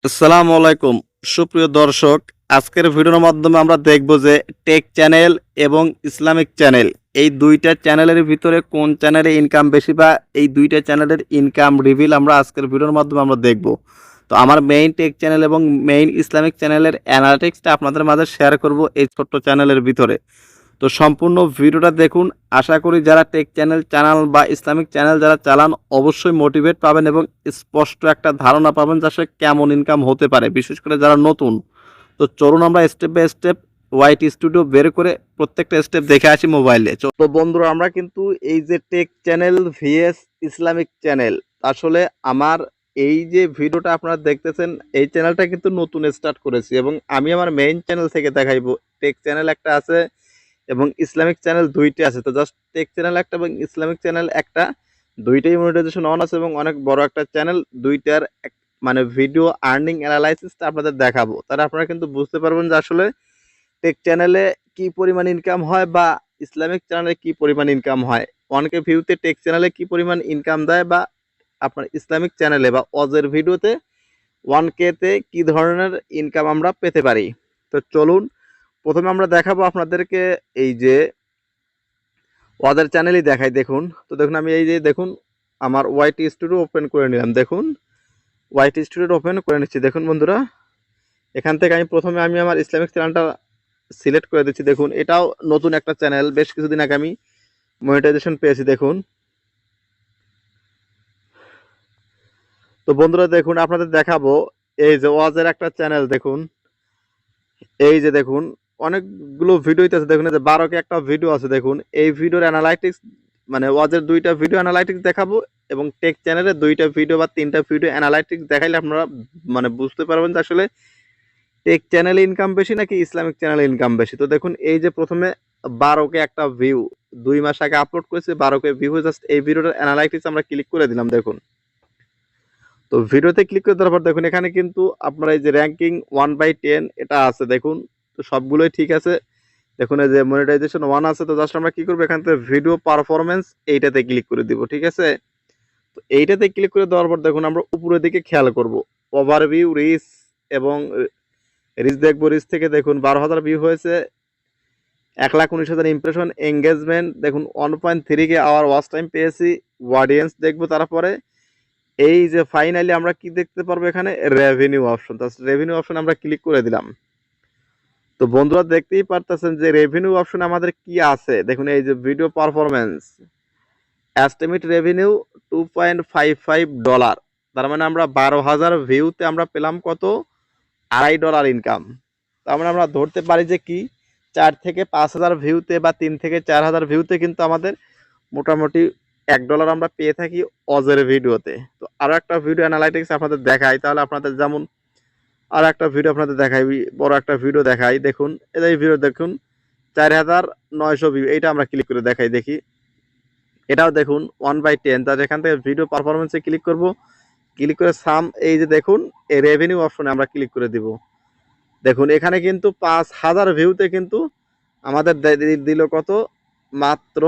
আসসালামু আলাইকুম সুপ্রিয় দর্শক, আজকের ভিডিওর মাধ্যমে আমরা দেখব যে টেক চ্যানেল এবং ইসলামিক চ্যানেল এই দুইটা চ্যানেলের ভিতরে কোন চ্যানেলে ইনকাম বেশি বা এই দুইটা চ্যানেলের ইনকাম রিভিল আমরা আজকের ভিডিওর মাধ্যমে আমরা দেখব। তো আমার মেইন টেক চ্যানেল এবং মেইন ইসলামিক চ্যানেলের অ্যানালিটিক্সটা আপনাদের মাঝে শেয়ার করব এই ছোট্ট চ্যানেলের ভিতরে। তো সম্পূর্ণ ভিডিওটা দেখুন। আশা করি যারা টেক চ্যানেল বা ইসলামিক চ্যানেল যারা চালান অবশ্যই মোটিভেট পাবেন এবং স্পষ্ট একটা ধারণা পাবেন যে আসলে কেমন ইনকাম হতে পারে, বিশেষ করে যারা নতুন। তো চলুন আমরা step by step white studio বের করে প্রত্যেকটা স্টেপ দেখে আসি মোবাইলে। তো বন্ধুরা, আমরা কিন্তু এই যে tech channel VS Islamic channel, আসলে আমার এই যে ভিডিওটা আপনারা দেখতেছেন এই চ্যানেলটা কিন্তু নতুন স্টার্ট করেছি এবং আমি আমার মেইন চ্যানেল থেকে দেখাইবো। টেক চ্যানেল একটা আছে এবং ইসলামিক চ্যানেল দুইটা আছে। তো জাস্ট টেক চ্যানেল একটা এবং ইসলামিক চ্যানেল একটা, দুইটাই মনিটাইজেশন অন আছে এবং অনেক বড় একটা চ্যানেল। দুইটার মানে ভিডিও আর্নিং অ্যানালাইসিসটা আপনাদের দেখাবো, তাহলে আপনারা কিন্তু বুঝতে পারবেন যে আসলে টেক চ্যানেলে কি পরিমাণ ইনকাম হয় বা ইসলামিক চ্যানেলে কি পরিমাণ ইনকাম হয়। 1K ভিউতে টেক চ্যানেলে কি পরিমাণ ইনকাম দেয় বা আপনার ইসলামিক চ্যানেলে বা অজের ভিডিওতে 1K-তে কি ধরনের ইনকাম আমরা পেতে পারি। তো চলুন প্রথমে আমরা দেখাবো আপনাদেরকে এই যে ওদের চ্যানেলই দেখাই। দেখুন, তো দেখুন আমি এই যে দেখুন আমার ওয়াইট স্টুডিও ওপেন করে নিলাম। দেখুন ওয়াইট স্টুডিও ওপেন করে নিচ্ছি। দেখুন বন্ধুরা, এখান থেকে আমি প্রথমে আমার ইসলামিক চ্যানেলটা সিলেক্ট করে দিচ্ছি। দেখুন এটাও নতুন একটা চ্যানেল, বেশ কিছুদিন আগে আমি মনিটাইজেশন পেয়েছি। দেখুন, তো বন্ধুরা দেখুন আপনাদের দেখাবো এই যে ওয়াজের একটা চ্যানেল। দেখুন এই যে দেখুন অনেকগুলো ভিডিও আছে। দেখুন এই যে 12K একটা ভিডিও আছে। দেখুন এই ভিডিওর অ্যানালাইটিক্স মানে ওয়াজের দুইটা ভিডিও অ্যানালাইটিক্স দেখাবো এবং টেক চ্যানেলের দুইটা ভিডিও বা তিনটা ভিডিও অ্যানালাইটিক্স দেখাইলে আপনারা মানে বুঝতে পারবেন যে আসলে টেক চ্যানেলে ইনকাম বেশি নাকি ইসলামিক চ্যানেলে ইনকাম বেশি। তো দেখুন এই যে প্রথমে 12K একটা ভিউ 2 মাস আগে আপলোড করেছে, 12K ভিউ। জাস্ট এই ভিডিওটার অ্যানালাইটিক্স আমরা ক্লিক করে দিলাম। দেখুন, তো ভিডিওতে ক্লিক করে দেওয়ার পর দেখুন এখানে কিন্তু আপনারা এই যে র্যাঙ্কিং 1/10 এটা আছে। দেখুন, তো সবগুলোই ঠিক আছে। দেখুন এই যে মনিটাইজেশন 1 আছে। তো জাস্ট আমরা কি করবো, এখান থেকে ভিডিও পারফরমেন্স এইটাতে ক্লিক করে দিব। ঠিক আছে, তো এইটাতে ক্লিক করে দেওয়ার পর দেখুন আমরা উপরের দিকে খেয়াল করব, ওভারভিউ, রিচ এবং রিচ দেখবো। রিচ থেকে দেখুন 12,000 ভিউ হয়েছে, 1,19,000 ইমপ্রেশন, এঙ্গেজমেন্ট দেখুন 1.3K আওয়ার ওয়াচ টাইম পেয়েছি। অডিয়েন্স দেখবো। তারপরে এই যে ফাইনালি আমরা কি দেখতে পারবো, এখানে রেভিনিউ অপশন। রেভিনিউ অপশন আমরা ক্লিক করে দিলাম। তো বন্ধুরা দেখতেই পারতেছেন যে রেভিনিউ অপশনে আমাদের কি আছে। দেখুন এই যে ভিডিও পারফরমেন্স এস্টিমেট রেভিনিউ $2.55, তার মানে আমরা 12,000 ভিউতে আমরা পেলাম কত, $2.5 ইনকাম। তার মানে আমরা ধরতে পারি যে কি 4 থেকে 5,000 ভিউতে বা 3 থেকে 4,000 ভিউতে কিন্তু আমাদের মোটামুটি $1 আমরা পেয়ে থাকি অজের ভিডিওতে। তো আরো একটা ভিডিও অ্যানালাইটিক্স আপনাদের দেখাই, তাহলে আপনাদের যেমন আর একটা ভিডিও আপনাদের দেখাই, বড় একটা ভিডিও দেখাই। দেখুন এই ভিডিও দেখুন 4,900 ভিউ, এইটা আমরা ক্লিক করে দেখাই দেখি। এটাও দেখুন 1/10। তার এখান থেকে ভিডিও পারফরমেন্সে ক্লিক করব, ক্লিক করে সাম এই যে দেখুন এই রেভিনিউ অপশনে আমরা ক্লিক করে দিব। দেখুন এখানে কিন্তু 5,000 ভিউতে কিন্তু আমাদের দিল কত, মাত্র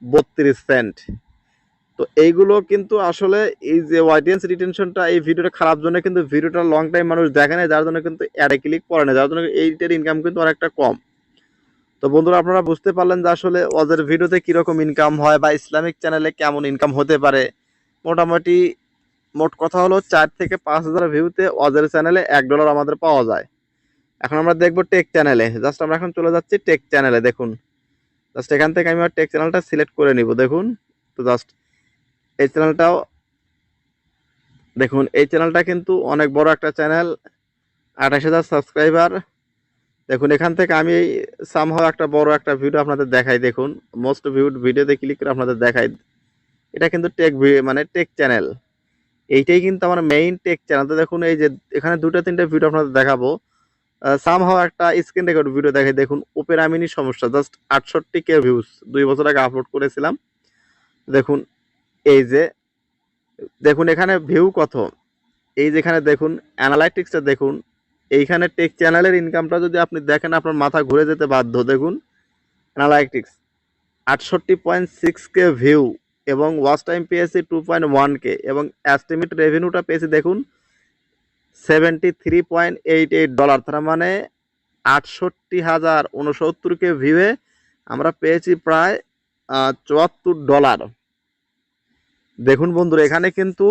32 সেন্ট। তো এইগুলো কিন্তু আসলে এই যে অডিয়েন্স রিটেনশনটা এই ভিডিওটা খারাপ জন্য কিন্তু ভিডিওটা লং টাইম মানুষ দেখে না, যার জন্য কিন্তু অ্যাডে ক্লিক করে না, যার জন্য এইটার ইনকাম কিন্তু অনেকটা কম। তো বন্ধুরা আপনারা বুঝতে পারলেন যে আসলে ওদের ভিডিওতে কিরকম ইনকাম হয় বা ইসলামিক চ্যানেলে কেমন ইনকাম হতে পারে। মোটামুটি মোট কথা হলো 4 থেকে 5,000 ভিউতে ওদের চ্যানেলে $1 আমাদের পাওয়া যায়। এখন আমরা দেখবো টেক চ্যানেলে। জাস্ট আমরা এখন চলে যাচ্ছি টেক চ্যানেলে। দেখুন জাস্ট এখান থেকে আমি টেক চ্যানেলটা সিলেক্ট করে নিব। দেখুন, তো জাস্ট এই চ্যানেলটাও দেখুন, এই চ্যানেলটা কিন্তু অনেক বড় একটা চ্যানেল, 28,000 সাবস্ক্রাইবার। দেখুন এখান থেকে আমি সামহাও একটা বড় একটা ভিডিও আপনাদের দেখাই। দেখুন মোস্ট ভিউড ভিডিওতে ক্লিক করে আপনাদের দেখাই। এটা কিন্তু মানে টেক চ্যানেল, এইটাই কিন্তু আমার মেইন টেক চ্যানেল। তো দেখুন এই যে এখানে 2-3টা ভিডিও আপনাদের দেখাবো। সামহাও একটা স্ক্রিন রেকর্ড ভিডিও দেখাই। দেখুন ওপেন আমিনি সমস্যা, জাস্ট 68K ভিউজ, 2 বছর আগে আপলোড করেছিলাম। দেখুন এই যে দেখুন এখানে ভিউ কত, এই যেখানে দেখুন অ্যানালাইটিক্সটা দেখুন। এইখানে টেক চ্যানেলের ইনকামটা যদি আপনি দেখেন আপনার মাথা ঘুরে যেতে বাধ্য। দেখুন অ্যানালাইটিক্স 68.6K ভিউ এবং ওয়াচ টাইম পেয়েছি 2.1K এবং এস্টিমেট রেভিনিউটা পেয়েছি দেখুন $73.88, তার মানে 68,069কে ভিউয়ে আমরা পেয়েছি প্রায় $74। দেখুন বন্ধুরা, এখানে কিন্তু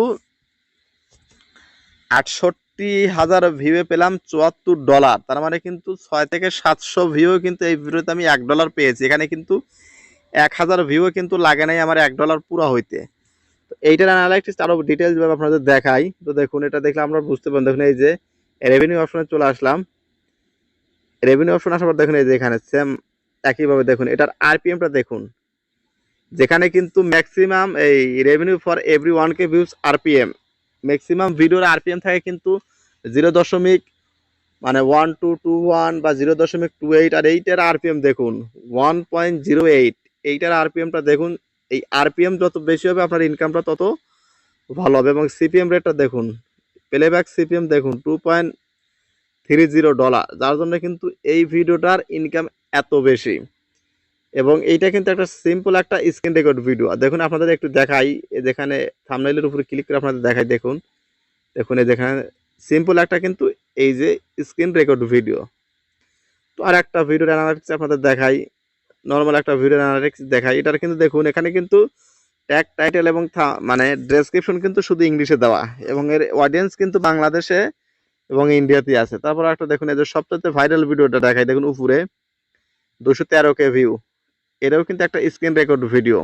68,000 ভিউয়ে পেলাম $74, তার মানে কিন্তু 6 থেকে 700 ভিউ কিন্তু এই ভিডিওতে আমি $1 পেয়েছি। এখানে কিন্তু 1000 ভিউ কিন্তু লাগে নাই আমার $1 পুরো হইতে। তো এইটার অ্যানালাইসিস আরো ডিটেইলস ভাবে আপনাদের দেখাই। তো দেখুন, এটা দেখলে আমরা বুঝতে পারবেন। দেখুন এই যে রেভিনিউ অপশনে চলে আসলাম। রেভিনিউ অপশন আসার পর দেখুন এই যে এখানে সেম একইভাবে দেখুন এটার আরপিএমটা দেখুন, যেখানে কিন্তু ম্যাক্সিমাম এই revenue for every 1K views RPM, maximum ভিডিওর আরপিএম থাকে কিন্তু 0. মানে 1221 বা 0.28, আর এইটার আরপিএম দেখুন 1.08। এইটার আরপিএমটা দেখুন, এই আরপিএম যত বেশি হবে আপনার ইনকামটা তত ভালো হবে। এবং সিপিএম রেটটা দেখুন, প্লেব্যাক সিপিএম দেখুন $2.30, যার জন্য কিন্তু এই ভিডিওটার ইনকাম এত বেশি। এবং এইটা কিন্তু একটা সিম্পল একটা স্ক্রিন রেকর্ড ভিডিও। দেখুন আপনাদের একটু দেখাই, যেখানে থাম্বনেইলের উপরে ক্লিক করে আপনাদের দেখাই। দেখুন দেখুন এই যেখানে সিম্পল একটা কিন্তু এই যে স্ক্রিন রেকর্ড ভিডিও। তো আর একটা ভিডিওর অ্যানালিটিক্স আপনাদের দেখাই, নর্মাল একটা ভিডিওর অ্যানালিটিক্স দেখাই। এটার কিন্তু দেখুন এখানে কিন্তু ট্যাগ টাইটেল এবং মানে ডেসক্রিপশন কিন্তু শুধু ইংলিশে দেওয়া, এবং এর অডিয়েন্স কিন্তু বাংলাদেশে এবং ইন্ডিয়াতে আছে। তারপর একটা দেখুন এই যে সবচেয়ে ভাইরাল ভিডিওটা দেখাই, দেখুন উপরে 213K ভিউ, এটাও কিন্তু একটা স্ক্রিন রেকর্ড ভিডিও।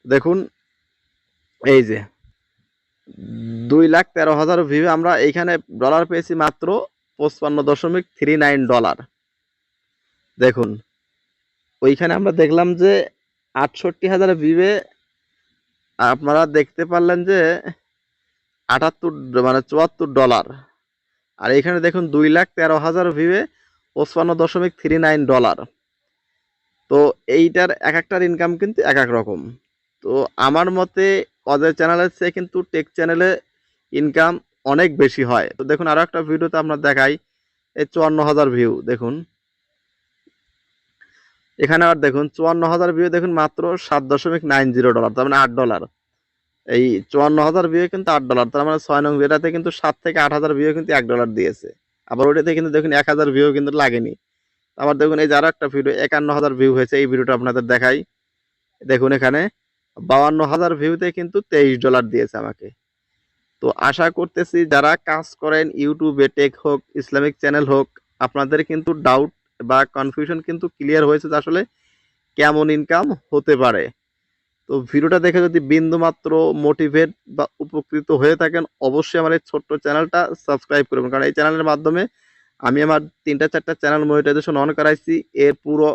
দেখুন এই যে 2,13,000 ভিউ, আমরা এইখানে ডলার পেয়েছি মাত্র $55.39। দেখুন ওইখানে আমরা দেখলাম যে 68,000 ভিউয়ে আপনারা দেখতে পারলেন যে 74 আর এখানে দেখুন 2,13,000 ভিউয়ে $55.39। তো এইটার এক একটার ইনকাম কিন্তু এক এক রকম। তো আমার মতে ওদের চ্যানেলের চেয়ে কিন্তু টেক চ্যানেলে ইনকাম অনেক বেশি হয়। তো দেখুন আরো একটা ভিডিওতে আমরা দেখাই, এই 54,000 ভিউ দেখুন, এখানে আবার দেখুন 54,000 ভিউ দেখুন মাত্র $7.90, তার মানে $8। এই 54,000 ভিউ কিন্তু $8, তার মানে 6 নং ভিডিওতে কিন্তু 7 থেকে 8,000 ভিউ কিন্তু $1 দিয়েছে। আবার ওইটাতে কিন্তু দেখুন 1,000 ভিউ কিন্তু লাগেনি। আবার দেখুন এই যে আরো একটা ভিডিও 51,000 ভিউ হয়েছে, এই ভিডিওটা আপনাদের দেখাই। দেখুন এখানে 52,000 ভিউতে কিন্তু $23 দিয়েছে আমাকে। তো আশা করতেছি যারা কাজ করেন ইউটিউবে, টেক হোক, ইসলামিক চ্যানেল হোক, আপনাদের কিন্তু ডাউট বা কনফিউশন কিন্তু ক্লিয়ার হয়েছে যে আসলে কেমন ইনকাম হতে পারে। তো ভিডিওটা দেখে যদি বিন্দুমাত্র মোটিভেট বা উপকৃত হয়ে থাকেন, অবশ্যই আমার এই ছোট্ট চ্যানেলটা সাবস্ক্রাইব করবেন, কারণ এই চ্যানেলের মাধ্যমে আমি আমার 3টা 4টা চ্যানেল মনিটাইজেশন অন করাইছি। এর পুরো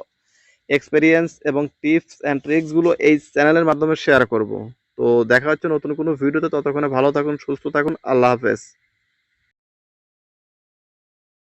এক্সপেরিয়েন্স এবং টিপস অ্যান্ড ট্রিক্সগুলো এই চ্যানেলের মাধ্যমে শেয়ার করব। তো দেখা হচ্ছে নতুন কোনো ভিডিওতে, ততক্ষণে ভালো থাকুন, সুস্থ থাকুন, আল্লাহ হাফেজ।